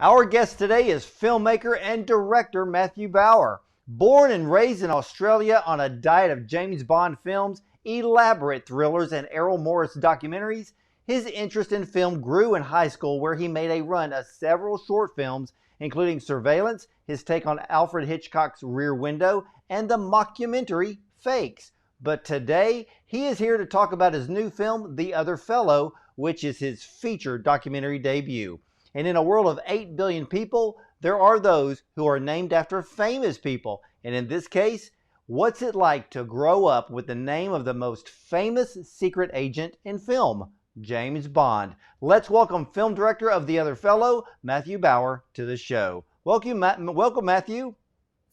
Our guest today is filmmaker and director Matthew Bauer. Born and raised in Australia on a diet of James Bond films, elaborate thrillers, and Errol Morris documentaries, his interest in film grew in high school, where he made a run of several short films, including Surveillance, his take on Alfred Hitchcock's Rear Window, and the mockumentary Fakes. But today, he is here to talk about his new film, The Other Fellow, which is his feature documentary debut. And in a world of 8 billion people, there are those who are named after famous people. And in this case, what's it like to grow up with the name of the most famous secret agent in film, James Bond? Let's welcome film director of The Other Fellow, Matthew Bauer, to the show. Welcome, Matthew.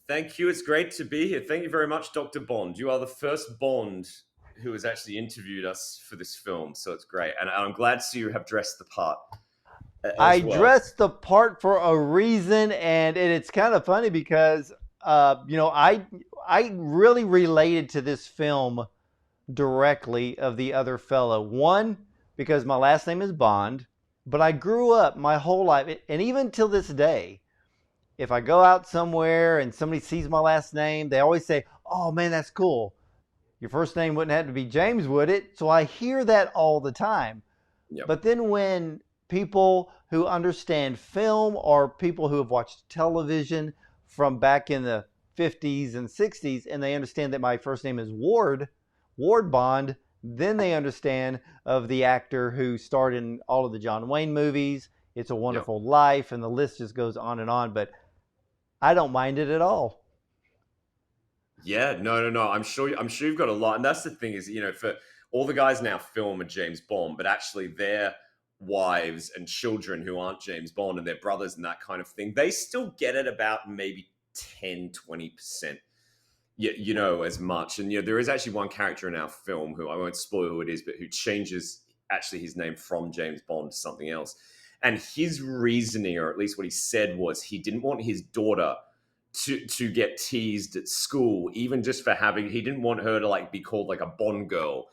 Thank you. It's great to be here. Thank you very much, Dr. Bond. You are the first Bond who has actually interviewed us for this film, so it's great. And I'm glad to see you have dressed the part I as well. dressed the part for a reason, and it's kind of funny because I really related to this film directly of The Other Fellow. One, because my last name is Bond, but I grew up my whole life, and even till this day, if I go out somewhere and somebody sees my last name, they always say, "Oh man, that's cool. Your first name wouldn't have to be James, would it?" So I hear that all the time. Yep. But then when people who understand film or people who have watched television from back in the 50s and 60s, and they understand that my first name is Ward Bond, then they understand of the actor who starred in all of the John Wayne movies, It's a Yep. Wonderful Life, and the list just goes on and on. But I don't mind it at all. Yeah, no. I'm sure you've got a lot. And that's the thing is, for all the guys now film a James Bond, but actually their wives and children who aren't James Bond and their brothers and that kind of thing, they still get it about maybe 10, 20%. As much. And there is actually one character in our film who I won't spoil who it is, but who changes actually his name from James Bond to something else. And his reasoning, or at least what he said, was he didn't want his daughter to get teased at school, even just for having, he didn't want her to like be called like a Bond girl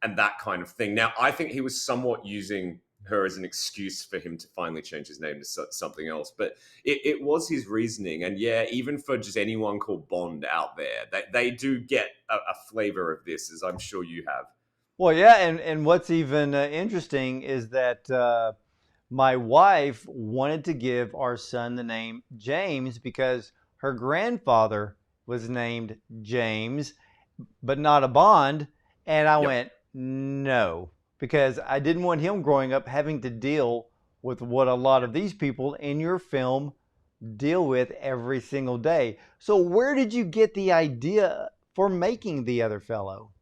and that kind of thing. Now, I think he was somewhat using her as an excuse for him to finally change his name to something else. But it was his reasoning. And yeah, even for just anyone called Bond out there, they do get a flavor of this, as I'm sure you have. Well, yeah, and what's even interesting is that my wife wanted to give our son the name James because her grandfather was named James, but not a Bond. And I Yep. went, no, because I didn't want him growing up having to deal with what a lot of these people in your film deal with every single day. So, where did you get the idea for making The Other Fellow?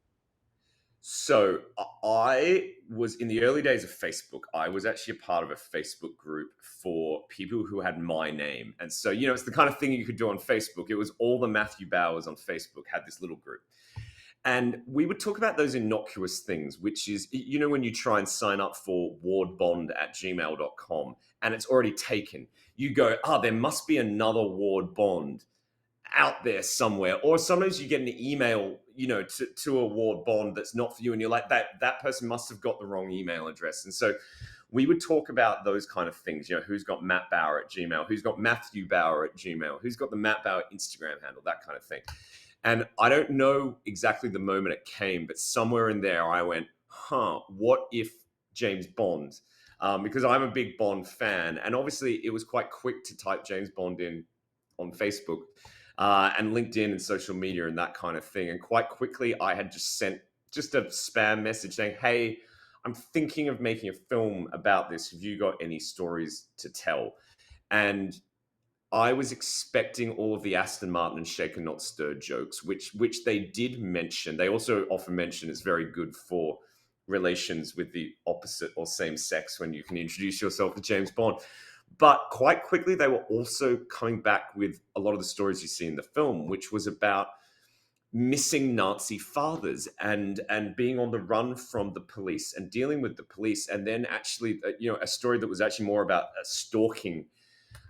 So I was in the early days of Facebook. I was actually a part of a Facebook group for people who had my name. And so, it's the kind of thing you could do on Facebook. It was all the Matthew Bowers on Facebook had this little group. And we would talk about those innocuous things, which is, when you try and sign up for wardbond@gmail.com and it's already taken, you go, there must be another Ward Bond out there somewhere. Or sometimes you get an email, to a Ward Bond that's not for you. And you're like, that person must have got the wrong email address. And so we would talk about those kind of things, who's got Matt Bauer at Gmail, who's got Matthew Bauer at Gmail, who's got the Matt Bauer Instagram handle, that kind of thing. And I don't know exactly the moment it came, but somewhere in there I went, what if James Bond? Because I'm a big Bond fan. And obviously it was quite quick to type James Bond in on Facebook and LinkedIn and social media and that kind of thing. And quite quickly I had just sent just a spam message saying, hey, I'm thinking of making a film about this. Have you got any stories to tell? And I was expecting all of the Aston Martin and Shaken Not Stirred jokes, which they did mention. They also often mention it's very good for relations with the opposite or same sex when you can introduce yourself to James Bond. But quite quickly, they were also coming back with a lot of the stories you see in the film, which was about missing Nazi fathers and being on the run from the police and dealing with the police, and then actually, a story that was actually more about stalking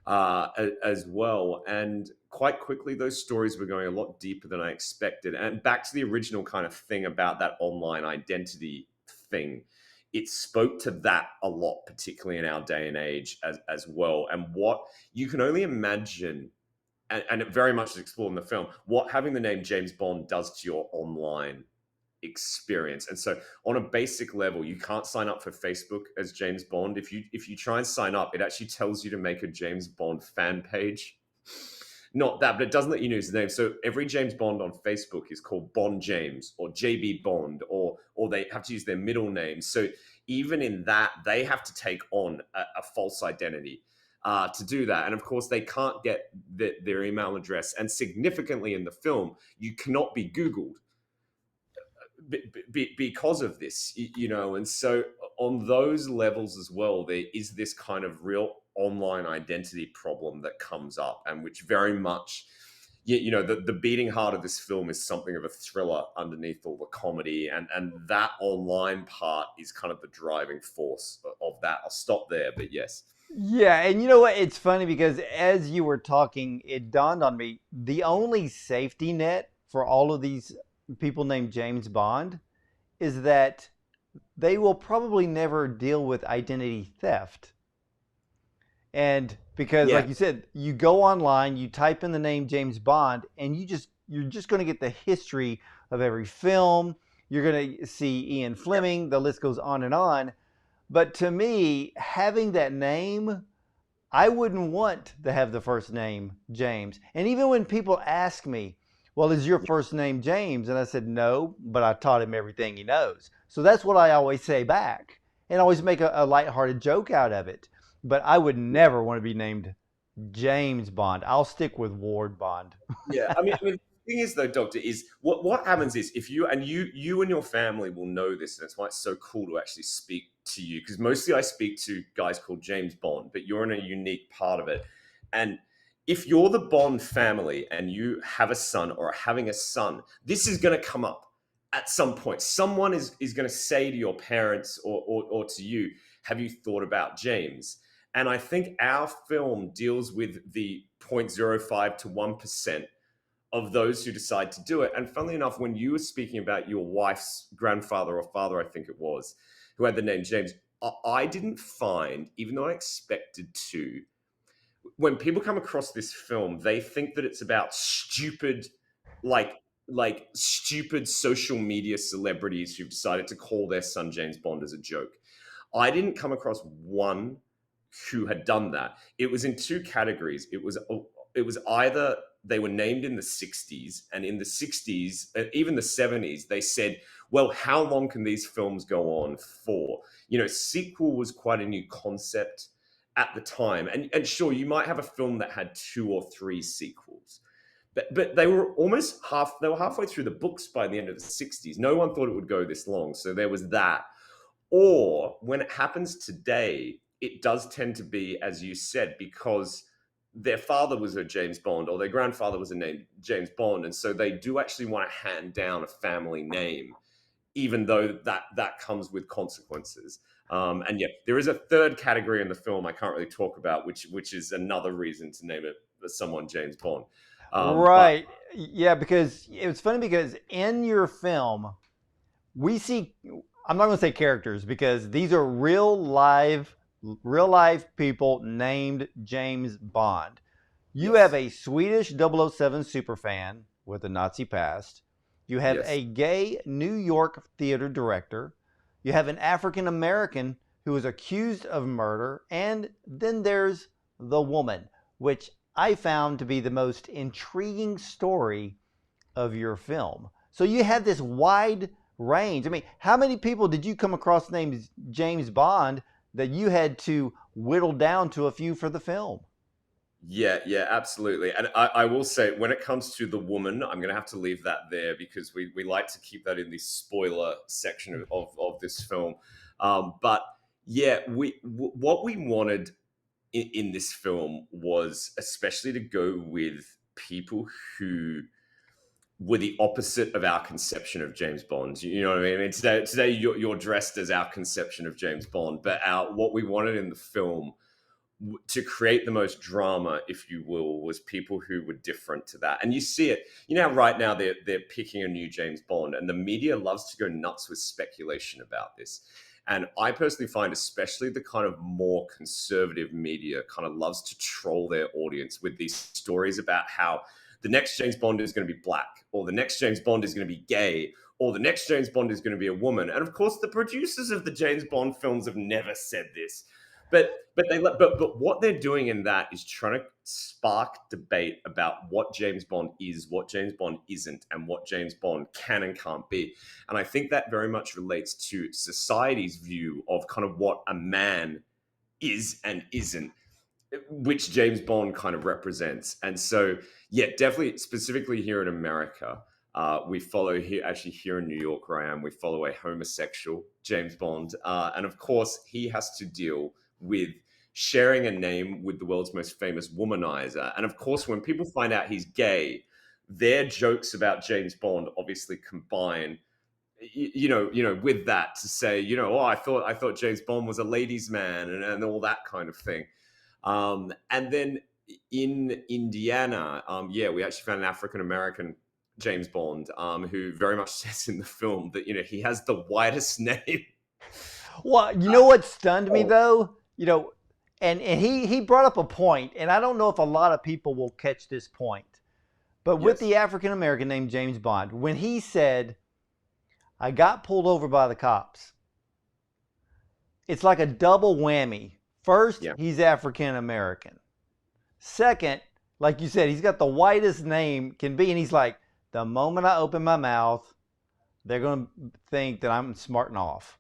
as well. And quite quickly, those stories were going a lot deeper than I expected. And back to the original kind of thing about that online identity thing it spoke to that a lot, particularly in our day and age as well. And what you can only imagine, and it very much is explored in the film, what having the name James Bond does to your online experience. And so on a basic level, you can't sign up for Facebook as James Bond. If you try and sign up, it actually tells you to make a James Bond fan page. Not that, but it doesn't let you use his name. So every James Bond on Facebook is called Bond James or JB Bond, or they have to use their middle name. So even in that, they have to take on a false identity to do that. And of course, they can't get their email address. And significantly in the film, you cannot be Googled because of this, and so on those levels as well, there is this kind of real online identity problem that comes up, and which very much, the beating heart of this film is something of a thriller underneath all the comedy, and that online part is kind of the driving force of that. I'll stop there, but yes. Yeah, and you know what? It's funny because as you were talking, it dawned on me the only safety net for all of these people named James Bond is that they will probably never deal with identity theft. And because Yeah. like you said, you go online, you type in the name James Bond, and you're just going to get the history of every film. You're going to see Ian Fleming, the list goes on and on. But to me, having that name, I wouldn't want to have the first name James. And even when people ask me, well, is your first name James? And I said, no, but I taught him everything he knows. So that's what I always say back and always make a lighthearted joke out of it. But I would never want to be named James Bond. I'll stick with Ward Bond. Yeah, I mean, the thing is though, Doctor, is what happens is if you and your family will know this, and that's why it's so cool to actually speak to you, because mostly I speak to guys called James Bond, but you're in a unique part of it. And if you're the Bond family and you have a son or are having a son, this is going to come up at some point. Someone is going to say to your parents or to you, have you thought about James? And I think our film deals with the 0.05 to 1% of those who decide to do it. And funnily enough, when you were speaking about your wife's grandfather or father, I think it was, who had the name James, I didn't find, even though I expected to, when people come across this film, they think that it's about stupid, like stupid social media celebrities who've decided to call their son James Bond as a joke. I didn't come across one who had done that. It was in two categories. It was either they were named in the 60s, and in the 60s, even the 70s, they said, well, how long can these films go on for? Sequel was quite a new concept at the time. And sure, you might have a film that had 2 or 3 sequels. But they were halfway through the books by the end of the 60s. No one thought it would go this long. So there was that. Or when it happens today, it does tend to be, as you said, because their father was a James Bond or their grandfather was a name James Bond. And so they do actually want to hand down a family name, even though that comes with consequences. And yeah, there is a third category in the film I can't really talk about, which is another reason to name it someone James Bond. But Right. Yeah, because it was funny because in your film, we see, I'm not going to say characters because these are real life people named James Bond. You have yes, a Swedish 007 superfan with a Nazi past. You have yes, a gay New York theater director. You have an African American who is accused of murder. And then there's the woman, which I found to be the most intriguing story of your film. So you had this wide range. I mean, how many people did you come across named James Bond that you had to whittle down to a few for the film? yeah, absolutely. And I will say, when it comes to the woman, I'm going to have to leave that there because we like to keep that in the spoiler section of this film. But yeah, what we wanted in this film was especially to go with people who were the opposite of our conception of James Bond. You know what I mean? Today you're dressed as our conception of James Bond, but what we wanted in the film to create the most drama, if you will, was people who were different to that. And you see it. Right now they're picking a new James Bond, and the media loves to go nuts with speculation about this. And I personally find, especially the kind of more conservative media, kind of loves to troll their audience with these stories about how the next James Bond is going to be black, or the next James Bond is going to be gay, or the next James Bond is going to be a woman. And of course, the producers of the James Bond films have never said this. But what they're doing in that is trying to spark debate about what James Bond is, what James Bond isn't, and what James Bond can and can't be. And I think that very much relates to society's view of kind of what a man is and isn't, which James Bond kind of represents. And so, yeah, definitely, specifically here in America, we follow here, actually here in New York where I am, we follow a homosexual James Bond. And of course, he has to deal with sharing a name with the world's most famous womanizer. And of course, when people find out he's gay, their jokes about James Bond obviously combine, with that to say, oh, I thought James Bond was a ladies' man and all that kind of thing. And then in Indiana, we actually found an African American James Bond who very much says in the film that he has the whitest name. Well, you know what stunned me though? And he brought up a point, and I don't know if a lot of people will catch this point. But with the African American named James Bond, when he said, I got pulled over by the cops, it's like a double whammy. First, he's African American. Second, like you said, he's got the whitest name can be, and he's like, the moment I open my mouth, they're going to think that I'm smarting off.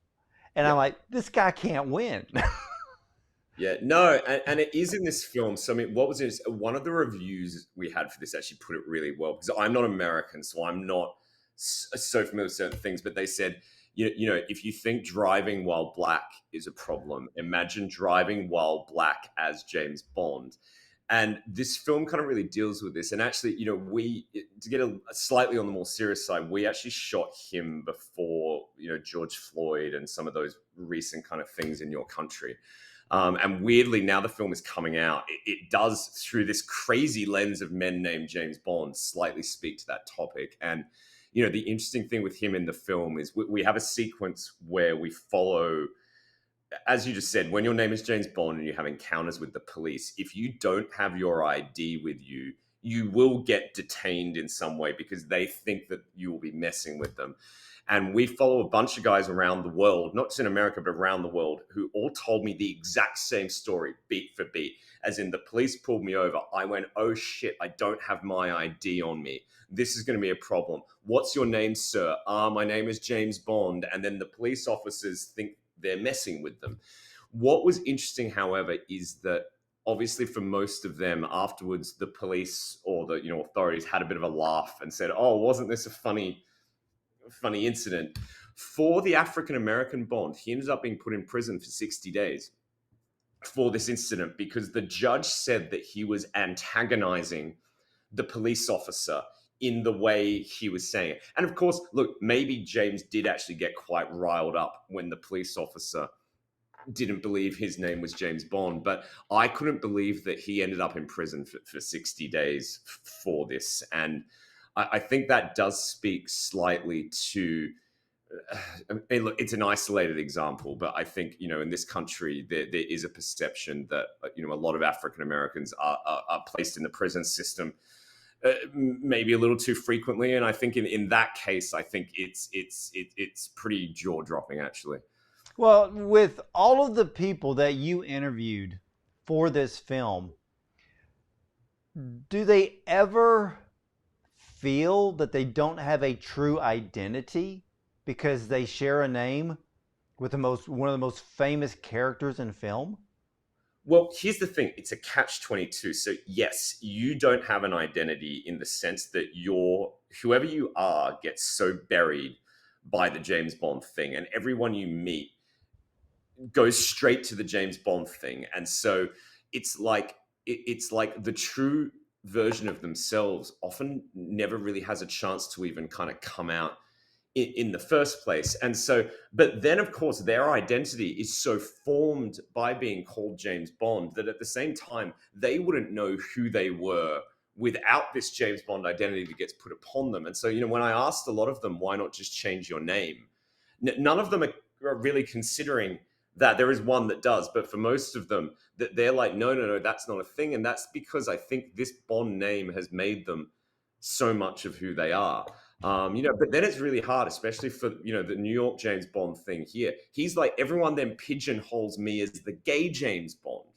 And I'm like, this guy can't win. Yeah, no, and it is in this film. So, I mean, what was it? One of the reviews we had for this actually put it really well, because I'm not American, so I'm not so familiar with certain things. But they said, if you think driving while black is a problem, imagine driving while black as James Bond. And this film kind of really deals with this. And actually, we, to get a slightly on the more serious side, we actually shot him before, George Floyd and some of those recent kind of things in your country. And weirdly, now the film is coming out, it does, through this crazy lens of men named James Bond, slightly speak to that topic. And, the interesting thing with him in the film is we have a sequence where we follow, as you just said, when your name is James Bond and you have encounters with the police, if you don't have your ID with you, you will get detained in some way because they think that you will be messing with them. And we follow a bunch of guys around the world, not just in America, but around the world, who all told me the exact same story, beat for beat. As in, the police pulled me over. I went, oh shit, I don't have my ID on me. This is going to be a problem. What's your name, sir? My name is James Bond. And then the police officers think they're messing with them. What was interesting, however, is that obviously for most of them afterwards, the police or the authorities had a bit of a laugh and said, oh, wasn't this a funny incident? For the African American Bond, he ended up being put in prison for 60 days for this incident because the judge said that he was antagonizing the police officer in the way he was saying it. And of course, look, maybe James did actually get quite riled up when the police officer didn't believe his name was James Bond, but I couldn't believe that he ended up in prison for 60 days for this. And I think that does speak slightly to, look, it's an isolated example, but I think, in this country, there is a perception that, a lot of African Americans are placed in the prison system maybe a little too frequently. And I think in that case, I think it's pretty jaw dropping, actually. Well, with all of the people that you interviewed for this film, do they ever feel that they don't have a true identity because they share a name with one of the most famous characters in film? Well, here's the thing. It's a catch-22. So yes, you don't have an identity in the sense that whoever you are gets so buried by the James Bond thing, and everyone you meet goes straight to the James Bond thing. And so it's like the true version of themselves often never really has a chance to even kind of come out in the first place. And so, but then of course their identity is so formed by being called James Bond that at the same time they wouldn't know who they were without this James Bond identity that gets put upon them. And so, when I asked a lot of them, why not just change your name? None of them are really considering that. There is one that does, but for most of them, that they're like, no, no, no, that's not a thing, and that's because I think this Bond name has made them so much of who they are. But then it's really hard, especially for the New York James Bond thing here. He's like, everyone then pigeonholes me as the gay James Bond,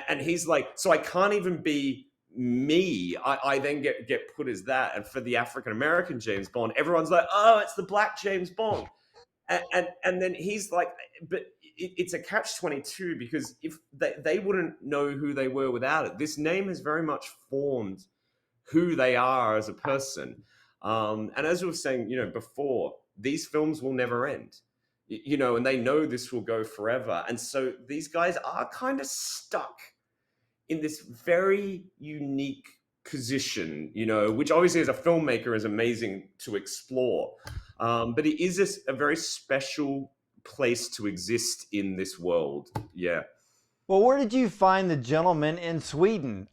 and he's like, so I can't even be me. I then get put as that. And for the African American James Bond, everyone's like, oh, it's the black James Bond, and then he's like, but it's a catch-22, because if they wouldn't know who they were without it. This name has very much formed who they are as a person. And as we were saying, before, these films will never end, and they know this will go forever. And so these guys are kind of stuck in this very unique position, which obviously as a filmmaker is amazing to explore. But it is a very special place to exist in this world. Yeah. Well, where did you find the gentleman in Sweden?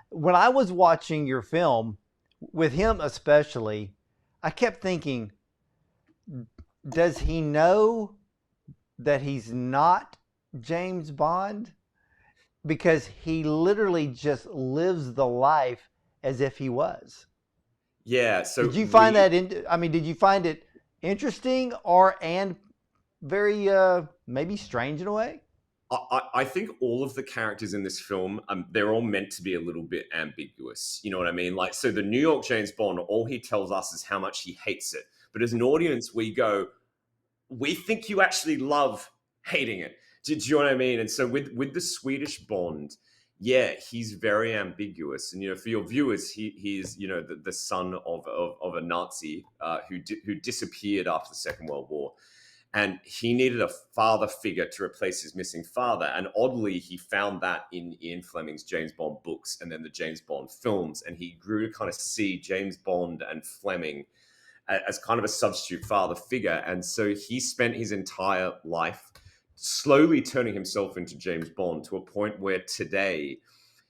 When I was watching your film, with him especially, I kept thinking, does he know that he's not James Bond? Because he literally just lives the life as if he was. Yeah. So did you find did you find it interesting and very maybe strange in a way? I think all of the characters in this film, they're all meant to be a little bit ambiguous. You know what I mean? Like, so the New York James Bond, all he tells us is how much he hates it. But as an audience, we go, we think you actually love hating it. Do you know what I mean? And so with the Swedish Bond, yeah, he's very ambiguous. And, for your viewers, he's the son of a Nazi who disappeared after the Second World War. And he needed a father figure to replace his missing father. And oddly, he found that in Ian Fleming's James Bond books and then the James Bond films. And he grew to kind of see James Bond and Fleming as kind of a substitute father figure. And so he spent his entire life slowly turning himself into James Bond, to a point where today,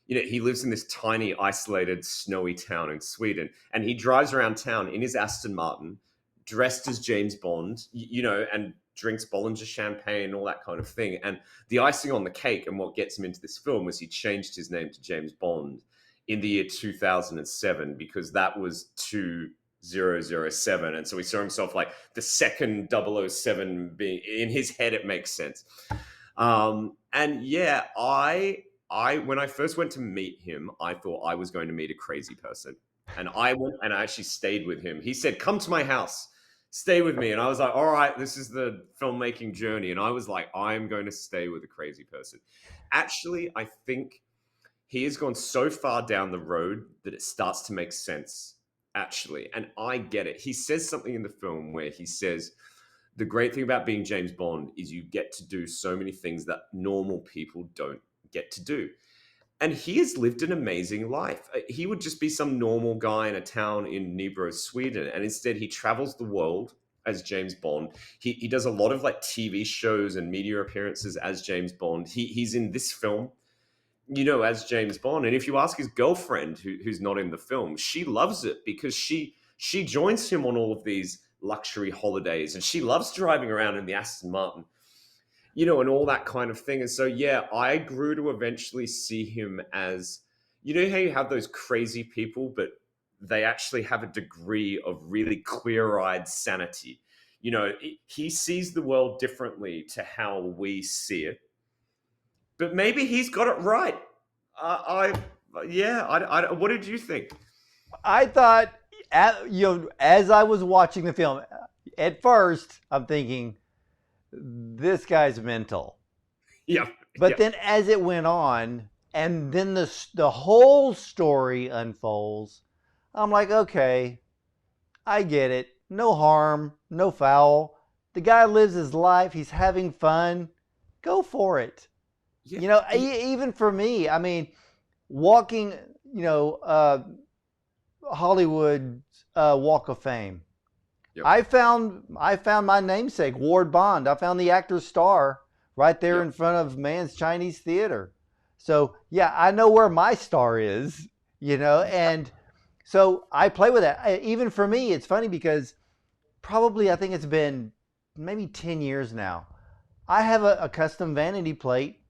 he lives in this tiny, isolated, snowy town in Sweden. And he drives around town in his Aston Martin, dressed as James Bond, and drinks Bollinger champagne and all that kind of thing. And the icing on the cake, and what gets him into this film, was he changed his name to James Bond in the year 2007, because that was 2007. And so he saw himself like the second 007 being, in his head, it makes sense. And yeah, when I first went to meet him, I thought I was going to meet a crazy person. And I went and I actually stayed with him. He said, come to my house, stay with me. And I was like, all right, this is the filmmaking journey. And I was like, I'm going to stay with a crazy person. Actually, I think he has gone so far down the road that it starts to make sense, actually. And I get it. He says something in the film where he says, the great thing about being James Bond is you get to do so many things that normal people don't get to do. And he has lived an amazing life. He would just be some normal guy in a town in Nybro, Sweden. And instead he travels the world as James Bond. He does a lot of like TV shows and media appearances as James Bond. He's in this film, as James Bond. And if you ask his girlfriend, who's not in the film, she loves it, because she joins him on all of these luxury holidays. And she loves driving around in the Aston Martin, and all that kind of thing. And so, yeah, I grew to eventually see him as, how you have those crazy people, but they actually have a degree of really clear-eyed sanity. He sees the world differently to how we see it, but maybe he's got it right. What did you think? I thought, as I was watching the film, at first I'm thinking, this guy's mental. Yeah. But then as it went on, and then the whole story unfolds, I'm like, okay, I get it. No harm, no foul. The guy lives his life. He's having fun. Go for it. Yeah. Even for me, I mean, walking, Hollywood Walk of Fame. Yep. I found my namesake, Ward Bond. I found the actor's star right there in front of Mann's Chinese Theater. So, yeah, I know where my star is, and so I play with that. Even for me, it's funny because probably I think it's been maybe 10 years now. I have a custom vanity plate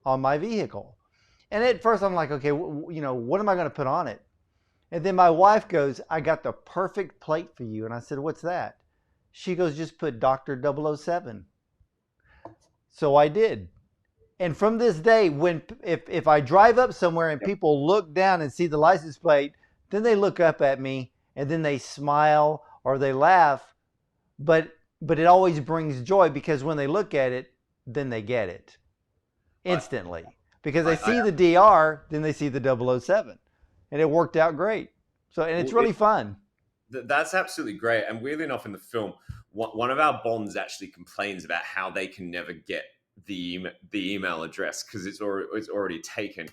on my vehicle. And at first I'm like, okay, what am I going to put on it? And then my wife goes, I got the perfect plate for you. And I said, what's that? She goes, just put Dr. 007. So I did. And from this day, if I drive up somewhere and Yep. people look down and see the license plate, then they look up at me and then they smile or they laugh. But it always brings joy because when they look at it, then they get it instantly. Because they see the DR, then they see the 007. And it worked out great. So, and it's really fun. That's absolutely great. And weirdly enough, in the film, one of our Bonds actually complains about how they can never get the email address because it's already taken.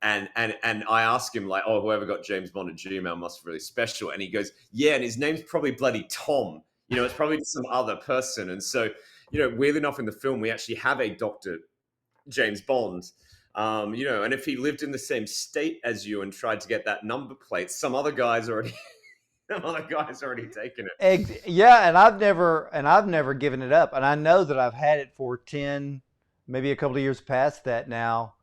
And I ask him like, oh, whoever got James Bond at Gmail must be really special. And he goes, yeah, and his name's probably bloody Tom. It's probably some other person. And so, weirdly enough, in the film, we actually have a Dr. James Bond. And if he lived in the same state as you and tried to get that number plate, some other guy's already taken it. Yeah, and I've never given it up. And I know that I've had it for 10, maybe a couple of years past that now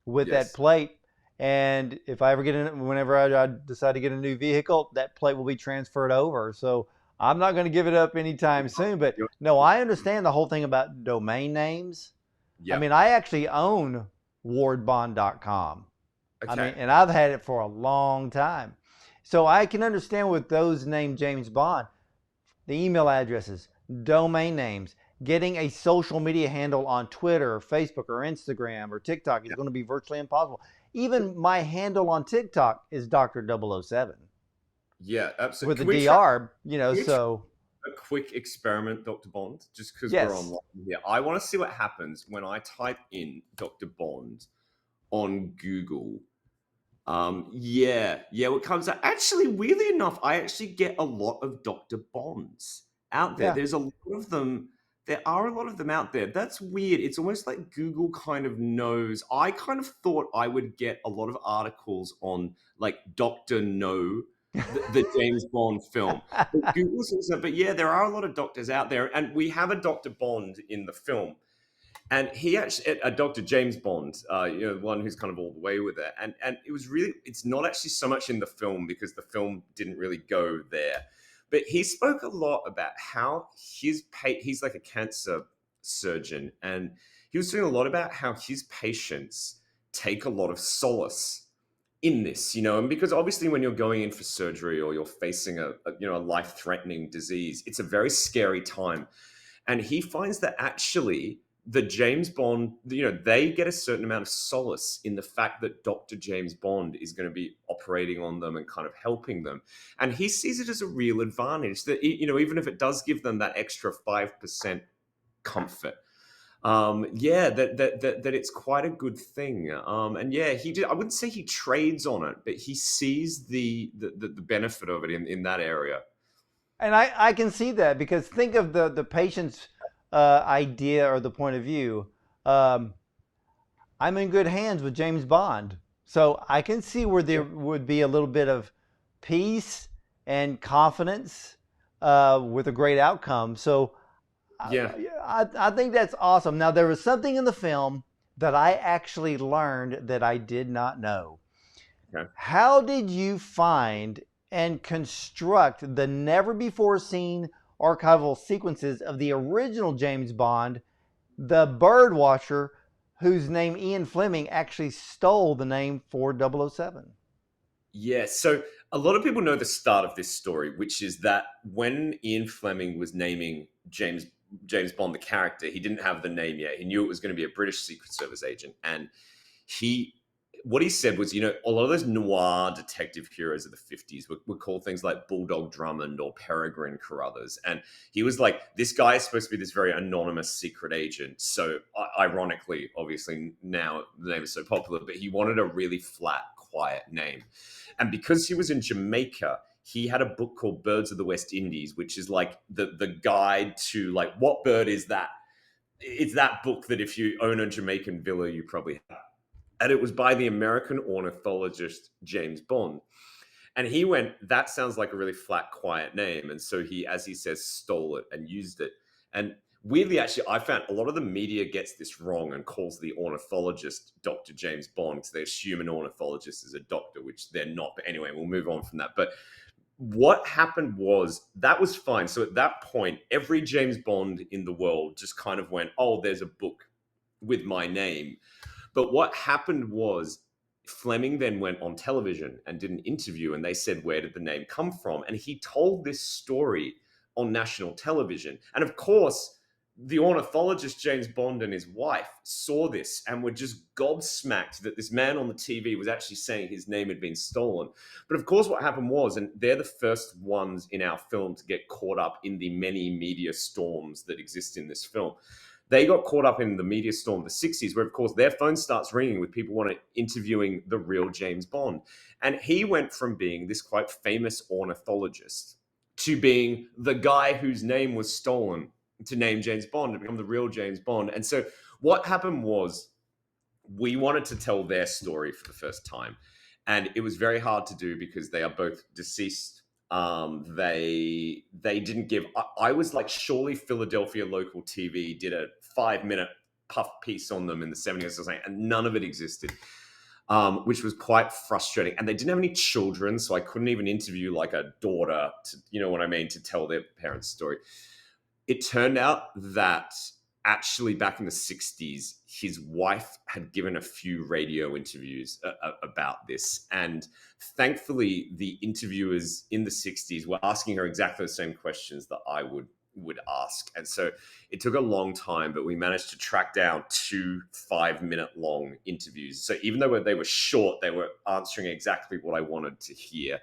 with that plate. And if I ever whenever I decide to get a new vehicle, that plate will be transferred over. So I'm not going to give it up anytime soon. But no, I understand the whole thing about domain names. Yep. I mean, I actually own wardbond.com. Okay. I mean, and I've had it for a long time. So I can understand with those named James Bond, the email addresses, domain names, getting a social media handle on Twitter or Facebook or Instagram or TikTok is going to be virtually impossible. Even my handle on TikTok is Dr. 007. Yeah, absolutely. With the DR, so. A quick experiment, Dr. Bond, just because we're online here. I want to see what happens when I type in Dr. Bond on Google. What comes out. Actually, weirdly enough, I actually get a lot of Dr. Bonds out there. Yeah. There's a lot of them. There are a lot of them out there. That's weird. It's almost like Google kind of knows. I kind of thought I would get a lot of articles on like Dr. No, the James Bond film. But yeah, there are a lot of doctors out there. And we have a Dr. Bond in the film. And he actually, a Dr. James Bond, one who's kind of all the way with it. And it was really, it's not actually so much in the film because the film didn't really go there. But he spoke a lot about how he's like a cancer surgeon. And he was talking a lot about how his patients take a lot of solace in this, and because obviously when you're going in for surgery or you're facing a life-threatening disease, it's a very scary time. And he finds that actually the James Bond, they get a certain amount of solace in the fact that Dr. James Bond is going to be operating on them and kind of helping them. And he sees it as a real advantage that, even if it does give them that extra 5% comfort, that it's quite a good thing. I wouldn't say he trades on it, but he sees the benefit of it in that area. And I can see that because think of the patient's idea or the point of view. I'm in good hands with James Bond, so I can see where there would be a little bit of peace and confidence with a great outcome. So I think that's awesome. Now, there was something in the film that I actually learned that I did not know. Okay. How did you find and construct the never-before-seen archival sequences of the original James Bond, the bird watcher, whose name Ian Fleming actually stole the name for 007? Yeah, so a lot of people know the start of this story, which is that when Ian Fleming was naming James Bond, the character, he didn't have the name yet. He knew it was going to be a British Secret Service agent. And what he said was, a lot of those noir detective heroes of the 50s would call things like Bulldog Drummond or Peregrine Carruthers. And he was like, this guy is supposed to be this very anonymous secret agent. So ironically, obviously now the name is so popular, but he wanted a really flat, quiet name. And because he was in Jamaica, he had a book called Birds of the West Indies, which is like the guide to like, what bird is that? It's that book that if you own a Jamaican villa, you probably have. And it was by the American ornithologist James Bond. And he went, that sounds like a really flat, quiet name. And so he, as he says, stole it and used it. And weirdly, actually, I found a lot of the media gets this wrong and calls the ornithologist Dr. James Bond because they assume an ornithologist is a doctor, which they're not. But anyway, we'll move on from that. But what happened was that was fine. So at that point, every James Bond in the world just kind of went, oh, there's a book with my name. But what happened was Fleming then went on television and did an interview, and they said, where did the name come from? And he told this story on national television. And of course, the ornithologist James Bond and his wife saw this and were just gobsmacked that this man on the TV was actually saying his name had been stolen. But of course, what happened was, and they're the first ones in our film to get caught up in the many media storms that exist in this film. They got caught up in the media storm of the 60s, where, of course, their phone starts ringing with people wanting interviewing the real James Bond. And he went from being this quite famous ornithologist to being the guy whose name was stolen to name James Bond, to become the real James Bond. And so what happened was we wanted to tell their story for the first time. And it was very hard to do because they are both deceased. They didn't give. I was like, surely Philadelphia local TV did a 5-minute puff piece on them in the 70s or something, and none of it existed, which was quite frustrating. And they didn't have any children, so I couldn't even interview like a daughter to, you know what I mean, to tell their parents' story. It turned out that actually back in the 60s, his wife had given a few radio interviews about this. And thankfully, the interviewers in the 60s were asking her exactly the same questions that I would ask. And so it took a long time, but we managed to track down 2 5-minute long interviews. So even though they were short, they were answering exactly what I wanted to hear.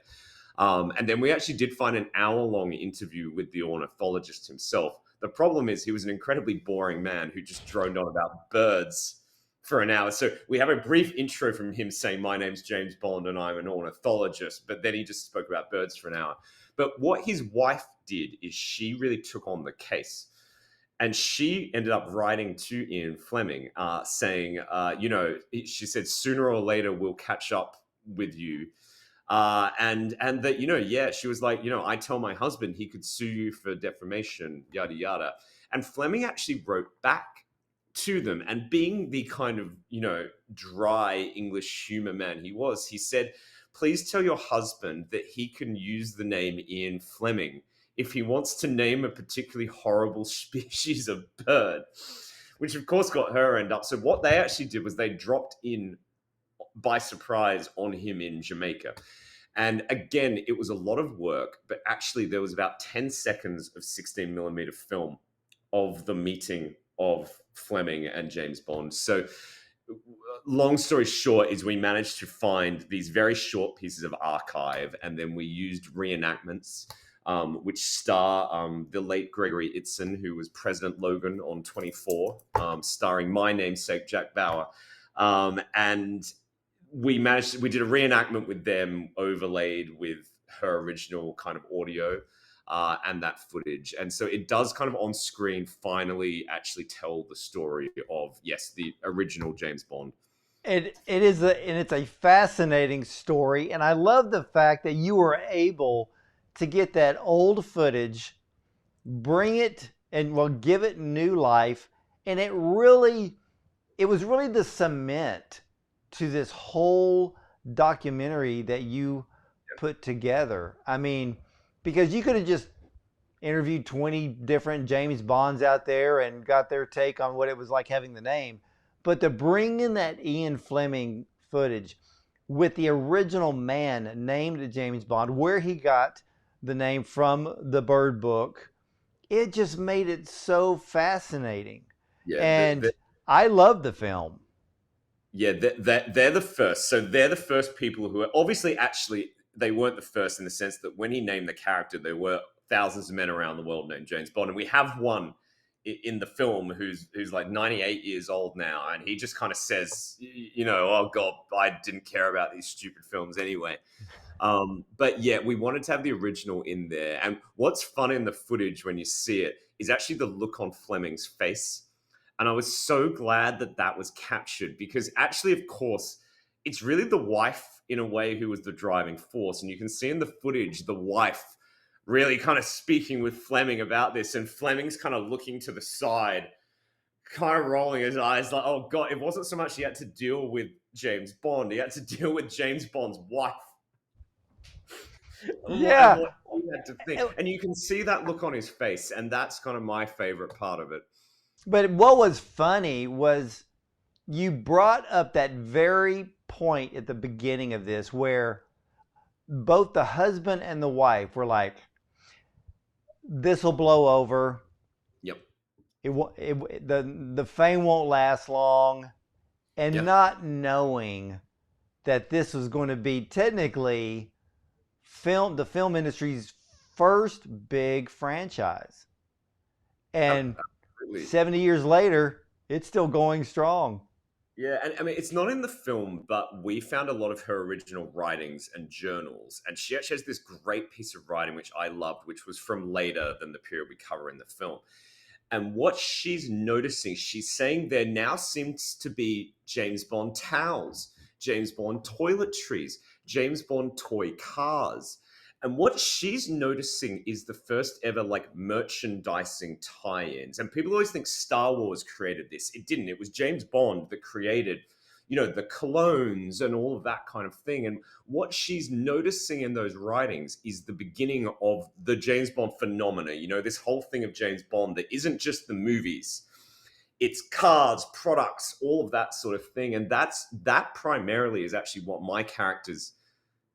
And then we actually did find an hour-long interview with the ornithologist himself. The problem is he was an incredibly boring man who just droned on about birds for an hour. So we have a brief intro from him saying, my name's James Bond and I'm an ornithologist, but then he just spoke about birds for an hour. But what his wife did is she really took on the case. And she ended up writing to Ian Fleming saying, she said, sooner or later we'll catch up with you. And that, she was like, I tell my husband he could sue you for defamation, yada, yada. And Fleming actually wrote back to them, and being the kind of, dry English humor man he said, please tell your husband that he can use the name Ian Fleming if he wants to name a particularly horrible species of bird, which of course got her end up. So what they actually did was they dropped in by surprise on him in Jamaica. And again, it was a lot of work, but actually there was about 10 seconds of 16 millimeter film of the meeting of Fleming and James Bond. So long story short is we managed to find these very short pieces of archive, and then we used reenactments, which star the late Gregory Itzin, who was President Logan on 24, starring my namesake, Jack Bauer. And we did a reenactment with them overlaid with her original kind of audio and that footage. And so it does kind of on screen finally actually tell the story of, yes, the original James Bond. It's a fascinating story. And I love the fact that you were able to get that old footage, bring it and give it new life. And it was really the cement to this whole documentary that you put together. I mean, because you could have just interviewed 20 different James Bonds out there and got their take on what it was like having the name. But to bring in that Ian Fleming footage with the original man named James Bond, where he got the name from the Bird Book, it just made it so fascinating. Yeah, and I love the film. Yeah, they're the first. So they're the first people who are obviously, actually, they weren't the first in the sense that when he named the character, there were thousands of men around the world named James Bond. And we have one in the film who's like 98 years old now. And he just kind of says, oh God, I didn't care about these stupid films anyway. But yeah, we wanted to have the original in there. And what's fun in the footage when you see it is actually the look on Fleming's face. And I was so glad that was captured, because actually, of course, it's really the wife in a way who was the driving force. And you can see in the footage, the wife really kind of speaking with Fleming about this, and Fleming's kind of looking to the side, kind of rolling his eyes like, oh God, it wasn't so much he had to deal with James Bond, he had to deal with James Bond's wife. And Yeah. what he had to think. And you can see that look on his face, and that's kind of my favorite part of it. But what was funny was you brought up that very point at the beginning of this where both the husband and the wife were like, this will blow over. Yep. The fame won't last long. And Yep. not knowing that this was going to be technically the film industry's first big franchise. And Absolutely. 70 years later, it's still going strong. Yeah, and I mean, it's not in the film, but we found a lot of her original writings and journals. And she actually has this great piece of writing, which I loved, which was from later than the period we cover in the film. And what she's noticing, she's saying there now seems to be James Bond towels, James Bond toiletries, James Bond toy cars. And what she's noticing is the first ever like merchandising tie-ins. And people always think Star Wars created this. It didn't. It was James Bond that created, the colognes and all of that kind of thing. And what she's noticing in those writings is the beginning of the James Bond phenomena. This whole thing of James Bond that isn't just the movies. It's cars, products, all of that sort of thing. And that primarily is actually what my characters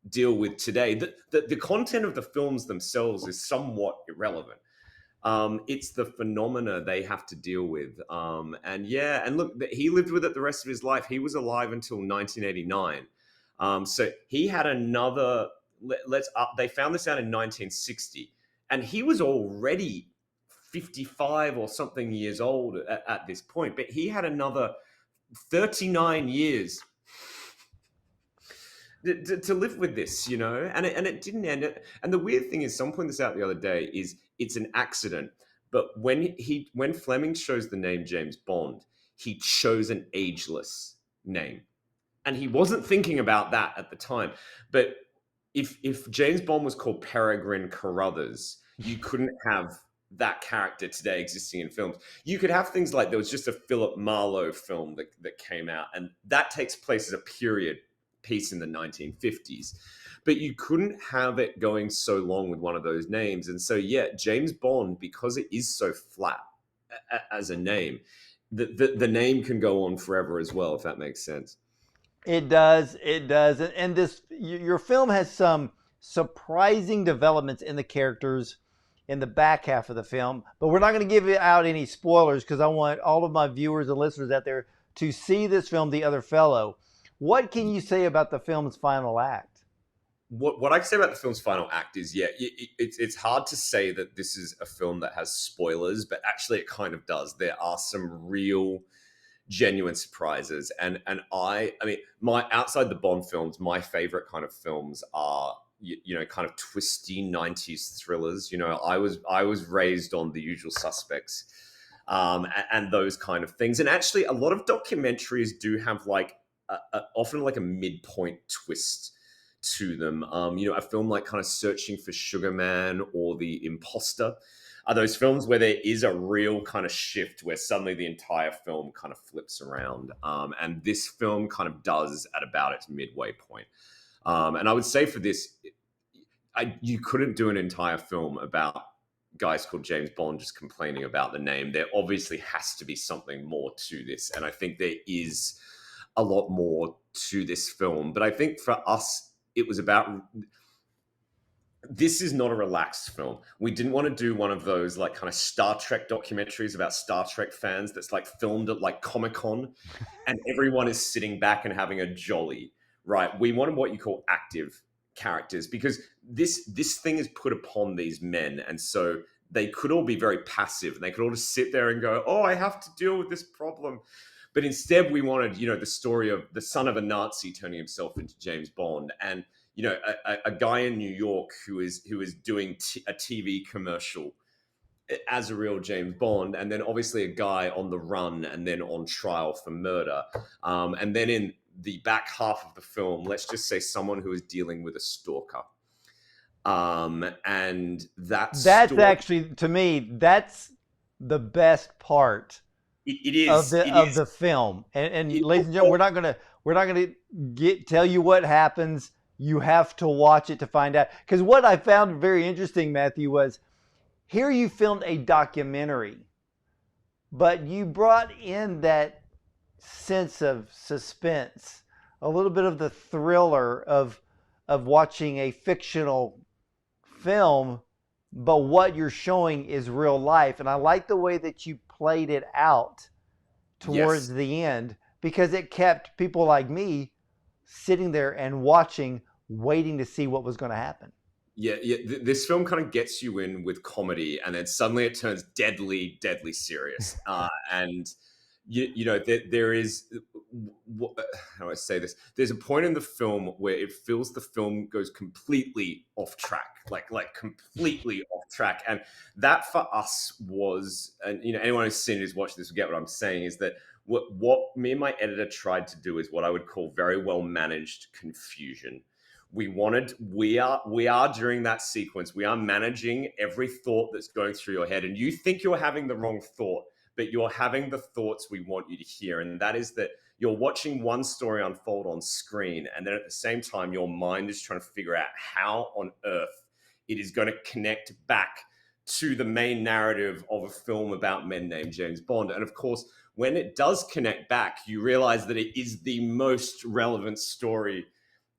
deal with today. The content of the films themselves is somewhat irrelevant. It's the phenomena they have to deal with. And look, he lived with it the rest of his life. He was alive until 1989. So he had another. They found this out in 1960, and he was already 55 or something years old at this point. But he had another 39 years to live with this, and it didn't end it. And the weird thing is, someone pointed this out the other day, is it's an accident. But when Fleming chose the name James Bond, he chose an ageless name, and he wasn't thinking about that at the time. But if James Bond was called Peregrine Carruthers, you couldn't have that character today existing in films. You could have things like, there was just a Philip Marlowe film that came out, and that takes place as a period piece in the 1950s, but you couldn't have it going so long with one of those names. And so, yeah, James Bond, because it is so flat as a name, the name can go on forever as well, if that makes sense. It does. And your film has some surprising developments in the characters in the back half of the film, but we're not going to give out any spoilers because I want all of my viewers and listeners out there to see this film, The Other Fellow. What can you say about the film's final act? What I can say about the film's final act is, yeah, it's hard to say that this is a film that has spoilers, but actually it kind of does. There are some real, genuine surprises, and I mean, my outside the Bond films, my favorite kind of films are kind of twisty 90s thrillers. I was raised on The Usual Suspects, and those kind of things. And actually, a lot of documentaries do have like often like a midpoint twist to them. A film like kind of Searching for Sugar Man or The Imposter are those films where there is a real kind of shift where suddenly the entire film kind of flips around. And this film kind of does at about its midway point. And I would say for this, you couldn't do an entire film about guys called James Bond just complaining about the name. There obviously has to be something more to this. And I think there is a lot more to this film. But I think for us, it was about, this is not a relaxed film. We didn't want to do one of those like kind of Star Trek documentaries about Star Trek fans that's like filmed at like Comic-Con and everyone is sitting back and having a jolly, right? We wanted what you call active characters, because this thing is put upon these men, and so they could all be very passive and they could all just sit there and go, oh, I have to deal with this problem. But instead, we wanted, the story of the son of a Nazi turning himself into James Bond, and a guy in New York who is doing a TV commercial as a real James Bond, and then obviously a guy on the run and then on trial for murder, and then in the back half of the film, let's just say someone who is dealing with a stalker. And that That's story, actually, to me, that's the best part it of is, the film. And it, ladies and gentlemen, we're not gonna tell you what happens. You have to watch it to find out. Because what I found very interesting, Matthew, was here you filmed a documentary, but you brought in that sense of suspense, a little bit of the thriller of watching a fictional film, but what you're showing is real life. And I like the way that you played it out towards yes. the end, because it kept people like me sitting there and watching, waiting to see what was going to happen. Yeah. This film kind of gets you in with comedy, and then suddenly it turns deadly, deadly serious. And there is, how do I say this? There's a point in the film where it feels the film goes completely off track, like completely off track, and that for us was, and anyone who's seen it, who's watched this will get what I'm saying, is that what me and my editor tried to do is what I would call very well managed confusion. We are during that sequence, we are managing every thought that's going through your head, and you think you're having the wrong thought, but you're having the thoughts we want you to hear. And that is that you're watching one story unfold on screen, and then at the same time your mind is trying to figure out how on earth it is going to connect back to the main narrative of a film about men named James Bond. And of course, when it does connect back, you realize that it is the most relevant story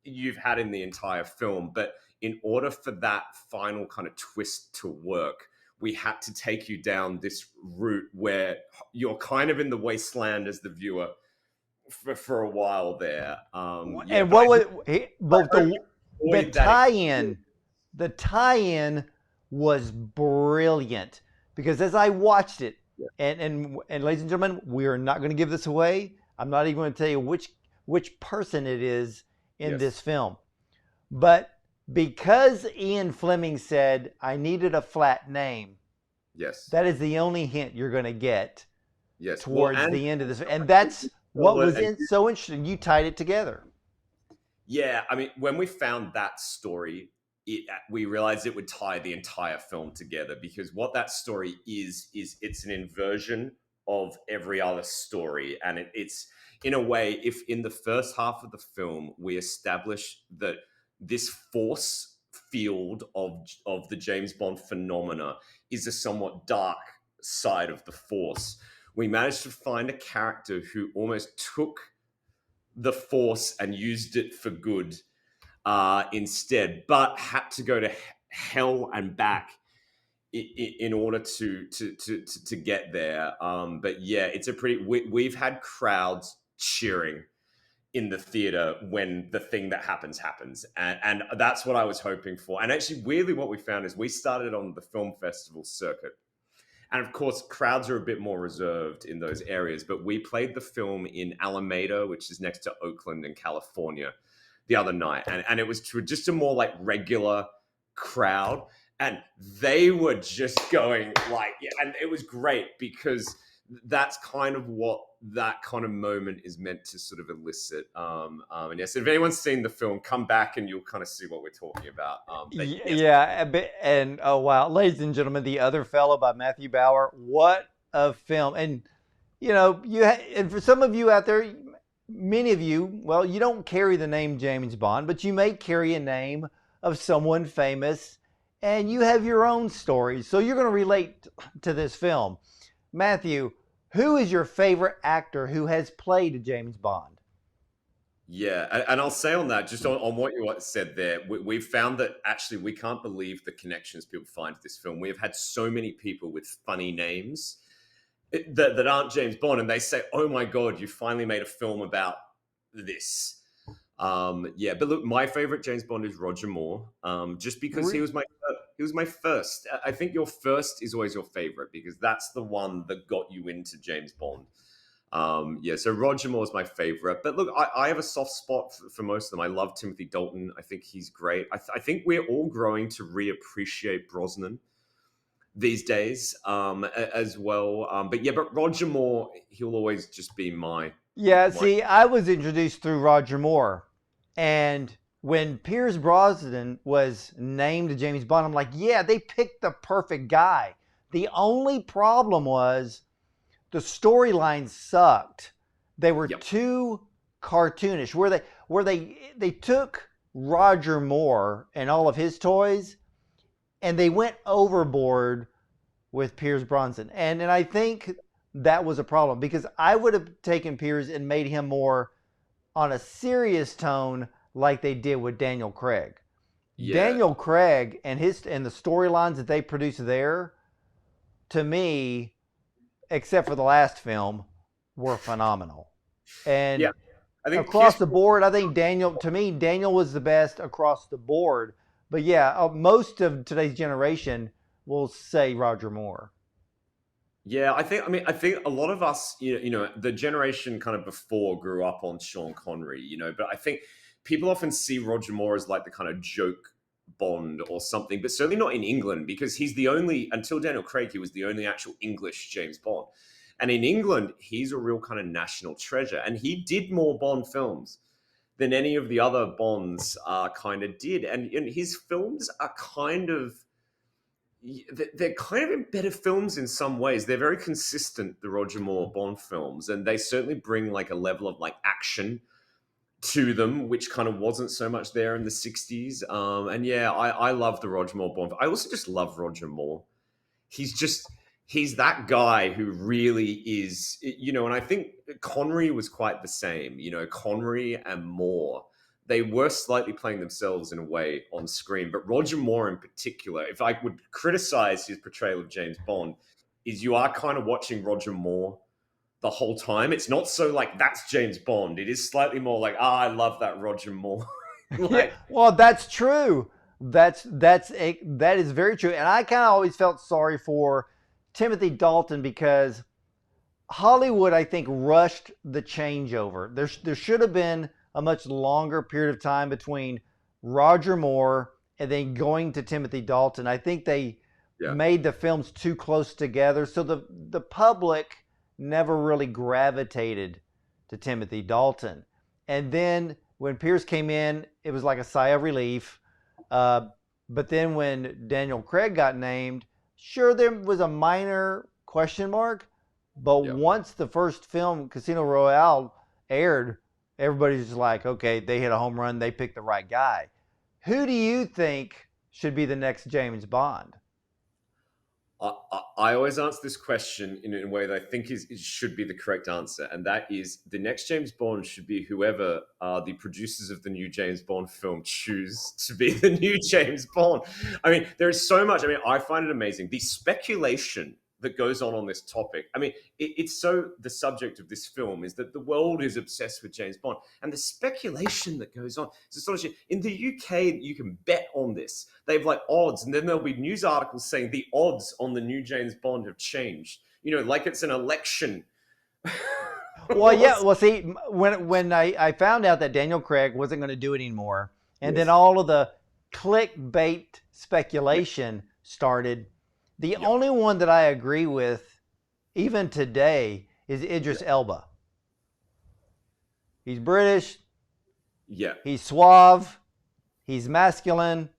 you've had in the entire film. But in order for that final kind of twist to work, we had to take you down this route where you're kind of in the wasteland as the viewer for a while there. And But what was I both hope you the enjoyed that experience. tie-in, the tie-in was brilliant, because as I watched it, Yeah. and ladies and gentlemen, we are not going to give this away. I'm not even going to tell you which person it is in Yes. this film, but because Ian Fleming said I needed a flat name, Yes. that is the only hint you're going to get Yes. towards And the end of this, and that's what was and so interesting. You tied it together. yeah, I mean, when we found that story, we realized it would tie the entire film together, because what that story is it's an inversion of every other story. And it's, in a way, if in the first half of the film we establish that this force field of the James Bond phenomena is a somewhat dark side of the force, we managed to find a character who almost took the force and used it for good instead, but had to go to hell and back in order to get there. But yeah, it's a pretty. We've had crowds cheering in the theater when the thing that happens, and that's what I was hoping for. And actually, weirdly, what we found is we started on the film festival circuit. And of course, crowds are a bit more reserved in those areas. But we played the film in Alameda, which is next to Oakland in California, the other night. And it was to just a more like regular crowd. And they were just going like, yeah, and it was great, because that's kind of what that kind of moment is meant to sort of elicit. And yes, if anyone's seen the film, come back and you'll kind of see what we're talking about. But yes, Yeah, and oh wow, ladies and gentlemen, The Other Fellow by Matthew Bauer. What a film! And and for some of you out there, many of you, well, you don't carry the name James Bond, but you may carry a name of someone famous, and you have your own stories, so you're going to relate to this film. Matthew, who is your favorite actor who has played James Bond? yeah, and I'll say on that, just on what you said there, we've found that actually we can't believe the connections people find to this film. We've had so many people with funny names that aren't James Bond, and they say, "Oh my God, you finally made a film about this." Yeah, but look, my favorite James Bond is Roger Moore, just because he was my first. I think your first is always your favorite, because that's the one that got you into James Bond. Yeah, so Roger Moore's my favorite. But look, I have a soft spot for most of them. I love Timothy Dalton. I think he's great. I think we're all growing to reappreciate Brosnan these days, as well. But Roger Moore, he'll always just be my Yeah, my. see, I was introduced through Roger Moore, and when Pierce Brosnan was named James Bond, I'm like, yeah, they picked the perfect guy. The only problem was the storylines sucked. They were Yep. too cartoonish. Where they took Roger Moore and all of his toys and they went overboard with Pierce Brosnan. And I think that was a problem because I would have taken Pierce and made him more on a serious tone like they did with Daniel Craig. Yeah. Daniel Craig and the storylines that they produced there, to me, except for the last film, were phenomenal. Yeah. And I think across Pierce. the board, I think Daniel was the best across the board. But yeah, most of today's generation will say Roger Moore. Yeah, I think a lot of us, the generation kind of before grew up on Sean Connery, but I think people often see Roger Moore as like the kind of joke Bond or something, but certainly not in England because he's the only, until Daniel Craig, he was the only actual English James Bond. And in England, he's a real kind of national treasure. And he did more Bond films than any of the other Bonds kind of did. And his films are kind of, they're kind of better films in some ways. They're very consistent, the Roger Moore Bond films, and they certainly bring like a level of like action to them, which kind of wasn't so much there in the 60s. And yeah, I love the Roger Moore Bond. I also just love Roger Moore. He's that guy who really is, and I think Connery was quite the same. Connery and Moore, they were slightly playing themselves in a way on screen, but Roger Moore in particular, if I would criticize his portrayal of James Bond, is you are kind of watching Roger Moore the whole time. It's not so like that's James Bond. It is slightly more like, I love that Roger Moore. Yeah, Like, well, that's true. That is very true. And I kind of always felt sorry for Timothy Dalton because Hollywood, I think, rushed the changeover. There should have been a much longer period of time between Roger Moore and then going to Timothy Dalton. I think they yeah, made the films too close together, so the public never really gravitated to Timothy Dalton. And then when Pierce came in, it was like a sigh of relief. Uh, but then when Daniel Craig got named, sure, there was a minor question mark, but yeah. once the first film, Casino Royale, aired, everybody's just like, okay, they hit a home run. They picked the right guy. Who do you think should be the next James Bond? I always answer this question in a way that I think should be the correct answer, and that is the next James Bond should be whoever the producers of the new James Bond film choose to be the new James Bond. I mean, there is so much. I mean, I find it amazing the speculation that goes on this topic. I mean, it's so the subject of this film is that the world is obsessed with James Bond, and the speculation that goes on is astonishing. In the UK, you can bet on this. They have like odds, and then there'll be news articles saying the odds on the new James Bond have changed. Like it's an election. Well, yeah. Well, see, when I found out that Daniel Craig wasn't going to do it anymore, and then Yes. all of the clickbait Yep. speculation started, the Yep. only one that I agree with, even today, is Idris Yep. Elba. He's British. Yeah. He's suave. He's masculine.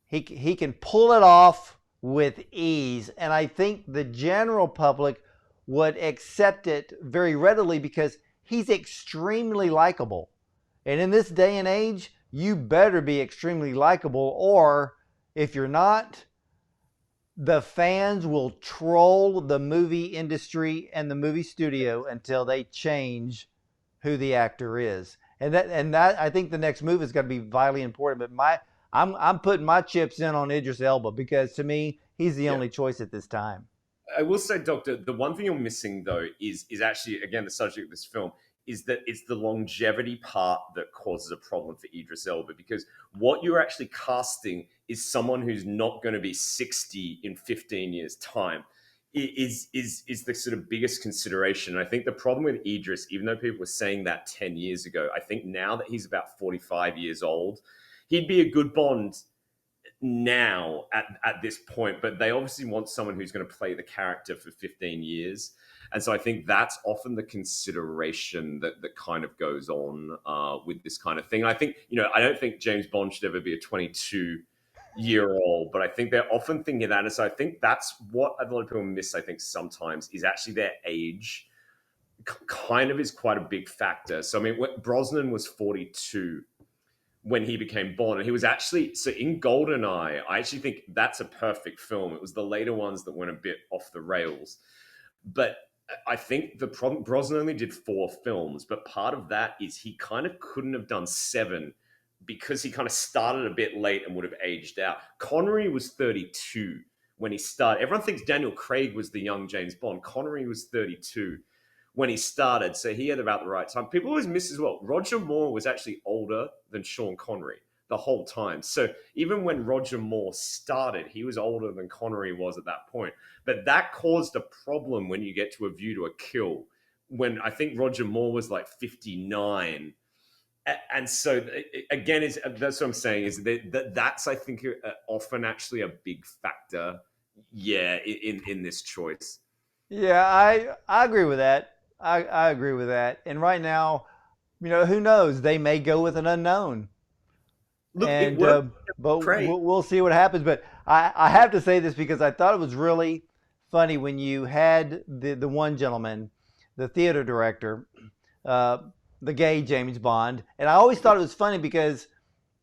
He can pull it off with ease, and I think the general public would accept it very readily because he's extremely likable. And in this day and age, you better be extremely likable, or if you're not, the fans will troll the movie industry and the movie studio until they change who the actor is. And that I think the next move is going to be vitally important. But I'm putting my chips in on Idris Elba because to me he's the Yeah. only choice at this time. I will say, Doctor, the one thing you're missing though is actually again the subject of this film is that it's the longevity part that causes a problem for Idris Elba because what you're actually casting is someone who's not going to be 60 in 15 years time is the sort of biggest consideration. And I think the problem with Idris, even though people were saying that 10 years ago, I think now that he's about 45 years old, he'd be a good Bond now at this point, but they obviously want someone who's going to play the character for 15 years. And so I think that's often the consideration that kind of goes on with this kind of thing. I think, I don't think James Bond should ever be a 22-year-old, but I think they're often thinking that. And so I think that's what a lot of people miss, I think, sometimes, is actually their age kind of is quite a big factor. So, I mean, Brosnan was 42 when he became Bond. And he was actually, so in GoldenEye, I actually think that's a perfect film. It was the later ones that went a bit off the rails. But I think the problem, Brosnan only did 4 films, but part of that is he kind of couldn't have done 7 because he kind of started a bit late and would have aged out. Connery was 32 when he started. Everyone thinks Daniel Craig was the young James Bond. Connery was 32 when he started, so he had about the right time. People always miss as well, Roger Moore was actually older than Sean Connery the whole time. So even when Roger Moore started, he was older than Connery was at that point. But that caused a problem when you get to A View to a Kill, when I think Roger Moore was like 59. And so, again, that's what I'm saying, is that's, I think, often actually a big factor, in this choice. Yeah, I agree with that. I agree with that. And right now, who knows? They may go with an unknown, Look, it and worked. but Craig. we'll see what happens. But I have to say this because I thought it was really funny when you had the one gentleman, the theater director, uh, the gay James Bond, and I always thought it was funny because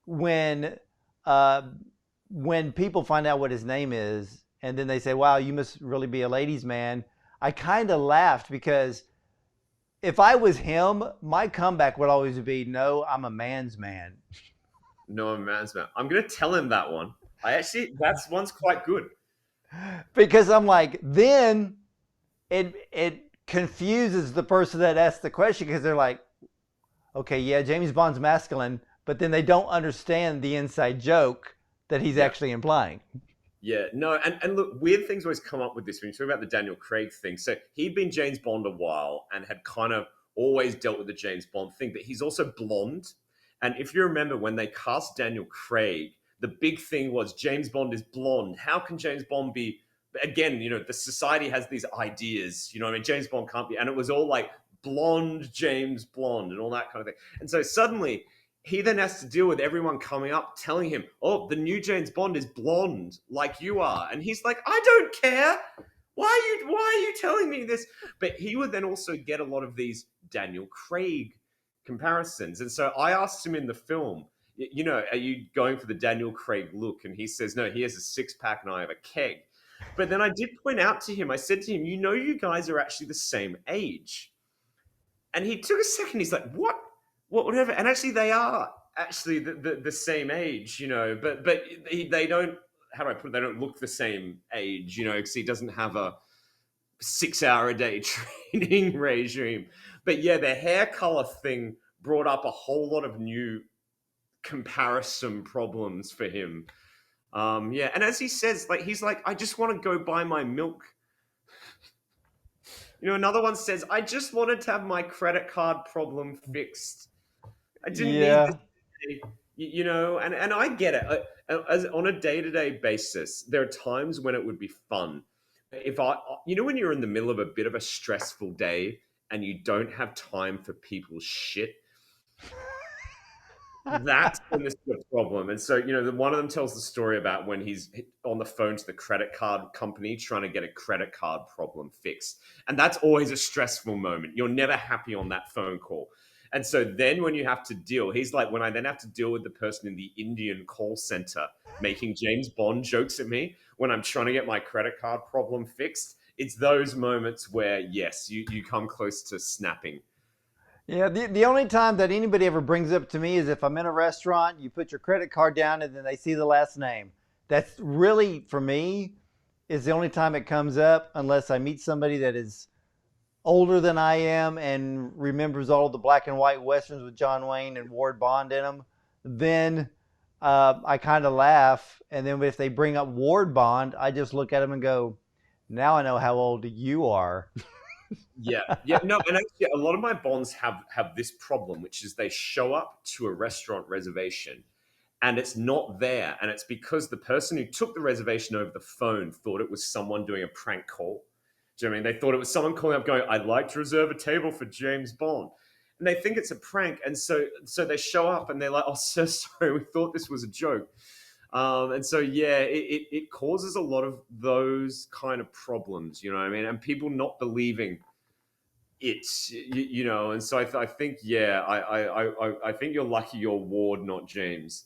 when uh, when people find out what his name is, and then they say, "Wow, you must really be a ladies' man," I kind of laughed because if I was him, my comeback would always be, "No, I'm a man's man." No man's man. I'm gonna tell him that one. That's one's quite good. Because I'm like, then it confuses the person that asked the question because they're like, okay, yeah, James Bond's masculine, but then they don't understand the inside joke that he's Yeah. actually implying. Yeah, no, and look, weird things always come up with this when you talk about the Daniel Craig thing. So he'd been James Bond a while and had kind of always dealt with the James Bond thing, but he's also blonde. And if you remember when they cast Daniel Craig, the big thing was James Bond is blonde. How can James Bond be? Again, the society has these ideas. I mean, James Bond can't be, and it was all like blonde James Blonde and all that kind of thing. And so suddenly he then has to deal with everyone coming up telling him, "Oh, the new James Bond is blonde like you are," and he's like, "I don't care. Why are you telling me this?" But he would then also get a lot of these Daniel Craig comparisons, and so I asked him in the film, "Are you going for the Daniel Craig look?" And he says, "No, he has a 6-pack and I have a keg." But then I did point out to him, I said to him, "You guys are actually the same age." And he took a second. He's like, "What? Whatever." And actually, they are actually the same age, But they don't. How do I put it? They don't look the same age, because he doesn't have a 6-hour a day training regime. But yeah, the hair color thing brought up a whole lot of new comparison problems for him. Yeah, and as he says, like he's like, "I just want to go buy my milk." Another one says, "I just wanted to have my credit card problem fixed. I didn't need Yeah. this." And I get it. As on a day-to-day basis, there are times when it would be fun. If when you're in the middle of a bit of a stressful day and you don't have time for people's shit, that's when this is a problem. And so, one of them tells the story about when he's on the phone to the credit card company trying to get a credit card problem fixed. And that's always a stressful moment. You're never happy on that phone call. And so then when you have to deal, he's like, when I then have to deal with the person in the Indian call center making James Bond jokes at me when I'm trying to get my credit card problem fixed, it's those moments where, yes, you come close to snapping. Yeah, the only time that anybody ever brings up to me is if I'm in a restaurant, you put your credit card down and then they see the last name. That's really, for me, is the only time it comes up unless I meet somebody that is older than I am and remembers all of the black and white westerns with John Wayne and Ward Bond in them. Then I kind of laugh. And then if they bring up Ward Bond, I just look at them and go, now I know how old you are. Yeah, yeah, no, and actually, a lot of my bonds have this problem, which is they show up to a restaurant reservation, and it's not there. And it's because the person who took the reservation over the phone thought it was someone doing a prank call. Do you know what I mean? They thought it was someone calling up going, I'd like to reserve a table for James Bond. And they think it's a prank. And so they show up and they're like, oh, so sorry, we thought this was a joke. And so, yeah, it causes a lot of those kind of problems, you know what I mean? And people not believing it's, you know, and so I think, yeah, I think you're lucky you're Ward, not James.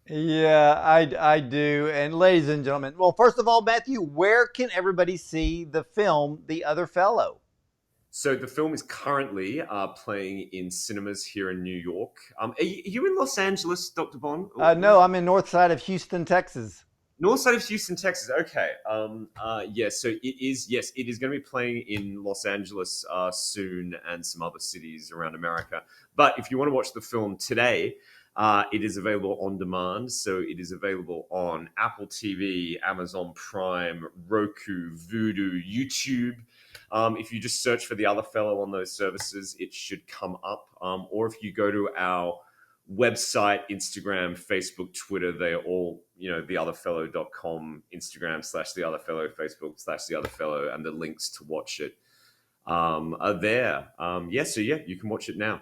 Yeah, I do. And ladies and gentlemen, well, first of all, Matthew, where can everybody see the film The Other Fellow? So the film is currently playing in cinemas here in New York. Are you in Los Angeles, Dr. Bond? No, I'm in north side of Houston, Texas. North side of Houston, Texas. Okay. Yeah. So it is. Yes, it is going to be playing in Los Angeles soon, and some other cities around America. But if you want to watch the film today, it is available on demand. So it is available on Apple TV, Amazon Prime, Roku, Vudu, YouTube. If you just search for The Other Fellow on those services, it should come up. Or if you go to our website, Instagram, Facebook, Twitter, they're all, you know, theotherfellow.com, Instagram /theotherfellow, Facebook /theotherfellow, and the links to watch it are there. So you can watch it now.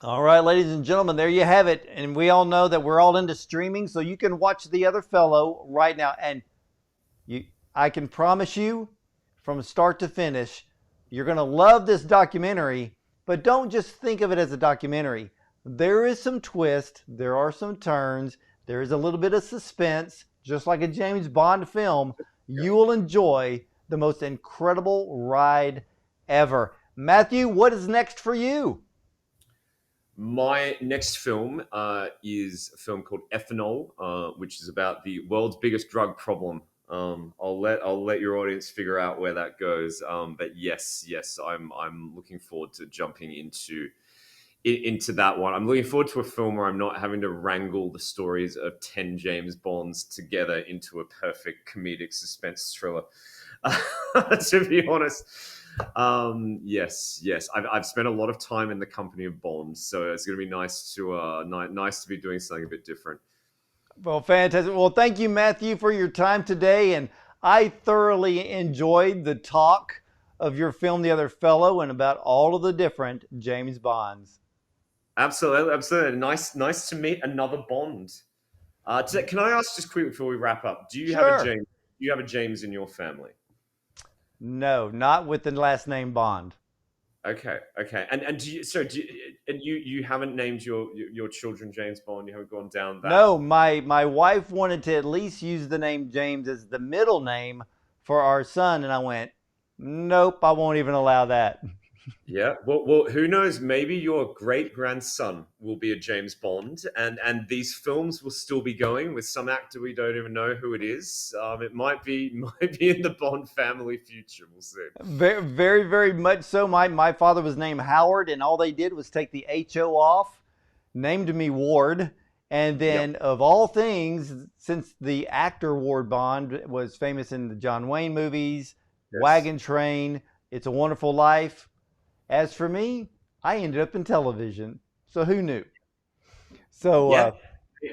All right, ladies and gentlemen, there you have it. And we all know that we're all into streaming, so you can watch The Other Fellow right now. And I can promise you, from start to finish, you're going to love this documentary, but don't just think of it as a documentary. There is some twist, there are some turns, there is a little bit of suspense, just like a James Bond film. You will enjoy the most incredible ride ever. Matthew, what is next for you? My next film is a film called Ethanol, which is about the world's biggest drug problem. I'll let your audience figure out where that goes. But yes, I'm looking forward to jumping into that one. I'm looking forward to a film where I'm not having to wrangle the stories of 10 James Bonds together into a perfect comedic suspense thriller. To be honest, yes. I've spent a lot of time in the company of Bonds, so it's going to be nice to be doing something a bit different. Well, fantastic. Well, thank you, Matthew, for your time today. And I thoroughly enjoyed the talk of your film, The Other Fellow, and about all of the different James Bonds. Absolutely. Nice to meet another Bond. Can I ask just quickly before we wrap up? Do you have a James? Do you have a James in your family? No, not with the last name Bond. Okay. And you haven't named your children James Bond? You haven't gone down that? No, my wife wanted to at least use the name James as the middle name for our son, and I went, nope, I won't even allow that. Yeah. Well, who knows? Maybe your great-grandson will be a James Bond, and these films will still be going with some actor we don't even know who it is. It might be in the Bond family future. We'll see. Very, very, very much so. My father was named Howard, and all they did was take the HO off, named me Ward, and then of all things, since the actor Ward Bond was famous in the John Wayne movies, Wagon Train, It's a Wonderful Life. As for me, I ended up in television, so who knew? So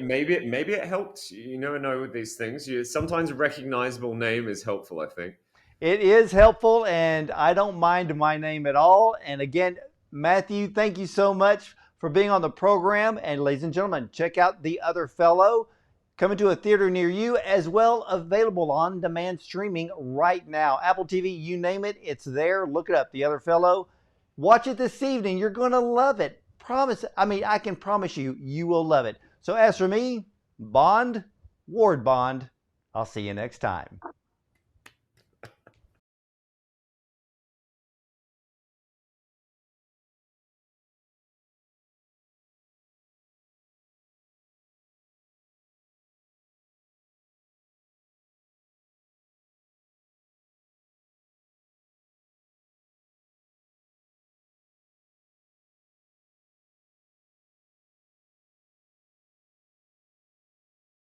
maybe it helped. You never know with these things. Sometimes a recognizable name is helpful, I think. It is helpful, and I don't mind my name at all. And again, Matthew, thank you so much for being on the program. And ladies and gentlemen, check out The Other Fellow, coming to a theater near you, as well available on demand streaming right now. Apple TV, you name it, it's there. Look it up, The Other Fellow. Watch it this evening. You're going to love it. I can promise you, you will love it. So as for me, Bond, Ward Bond, I'll see you next time.